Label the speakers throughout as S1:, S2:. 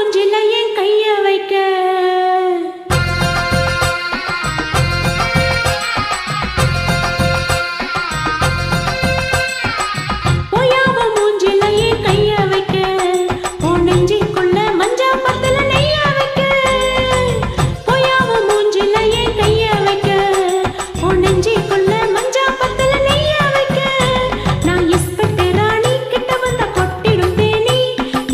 S1: மூஞ்சில என் கைய வைக்க போயாவ மூஞ்சில என் கைய வைக்க உன் நெஞ்சுக்குள்ள மஞ்சா பத்தல நெய்ய வைக்க போயாவ மூஞ்சில என் கைய வைக்க உன் நெஞ்சுக்குள்ள மஞ்சா பத்தல நெய்ய வைக்க நான் இஸ்பெக்ட் ராணி கிட்ட வந்த கொட்டிடும் தேனி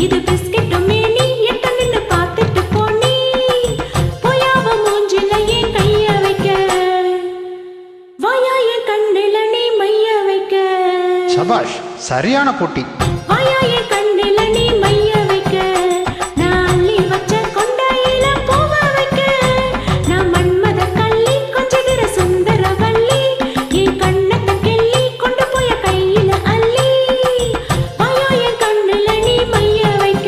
S1: இது பிஸ்கெட் மேனி எட்ட நின்னு பார்த்துட்டு போனி போயாவ மூஞ்சில என் கைய வைக்க வாயா என் கண்ணுல நீ மைய வைக்க
S2: சபாஷ், சரியான போட்டி.
S1: வாயா என் கண்ணுல நீ மைய வைக்க நான் அள்ளி வச்ச கொண்டாயில பூவ வைக்க நான் மன்மத கள்ளி கொஞ்சிகிற சுந்தரவல்லி என் கண்ணத்தை கிள்ளி கொண்டு போய கையில அள்ளி வாயா என் கண்ணுல நீ மைய வைக்க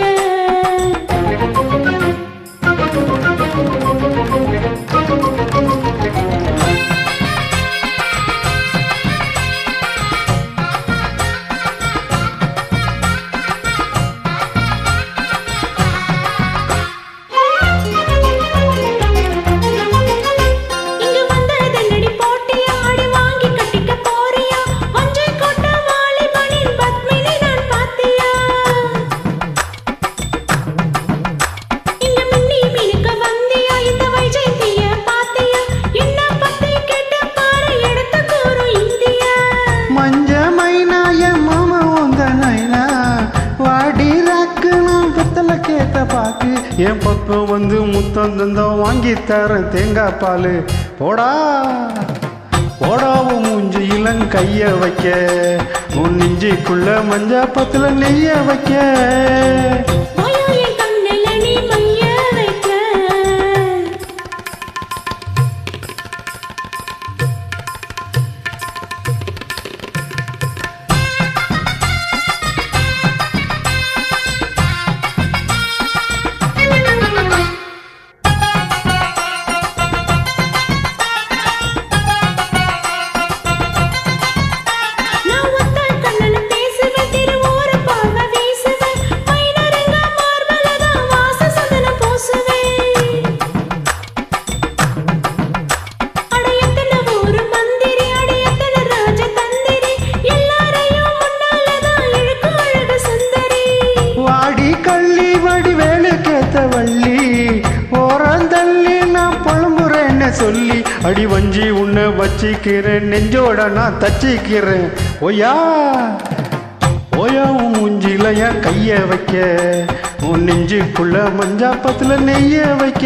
S1: இங்கு வந்ததென்னடி போட்டியா ஆடி வாங்கி கட்டிக்க போறியா ஒன்றை கொண்ட வாலிபனின் பத்மினி நான் பாத்தியா இங்க மின்னி மினுக்க வந்தியா இந்த வைஜெயந்திய பாத்தியா என்ன பத்தி கேட்ட பாரு எடுத்து கூறு இந்தியா
S2: மஞ்ச மைனாய மாமா உங்க நைனா வாடி ராக்கு நான் பித்தல கேட்ட பாக்கு என் பக்கம் வந்து முத்தம் தந்தம் வாங்கி தர தேங்காய் பால் போடா போடாவும் மூஞ்சி இளங்கைய வைக்க உன் நெஞ்சிக்குள்ள மஞ்சா பத்துல நெய்ய வைக்க
S1: வாயா என் கண்ணுல நீ மைய வைக்க நான் ஒத்த கண்ணன பேசுவேன் திருவோர பார்வை வீசுவேன் மைனரங்க மார்பலதான் வாச சந்தன பூசுவேன் அடையத்தன ஒரு மந்திரி அடையத்தன ராஜ தந்திரி எல்லாரையும் முன்னாலதான் இழுக்கு அழகு சுந்தரி
S2: வாடி கள்ளி வடி வேலு கேத்த வள்ளி ஓரந்தள்ளி நான் புலம்புறேன்னு சொல்லி அடி வஞ்சி உன்னை வச்சிக்கிறேன் நெஞ்சோட நான் தச்சிக்கிறேன் ஓயா ஓயா உன் மூஞ்சில என் கைய வைக்க உன் நெஞ்சுக்குள்ள மஞ்சா பத்துல நெய்ய வைக்க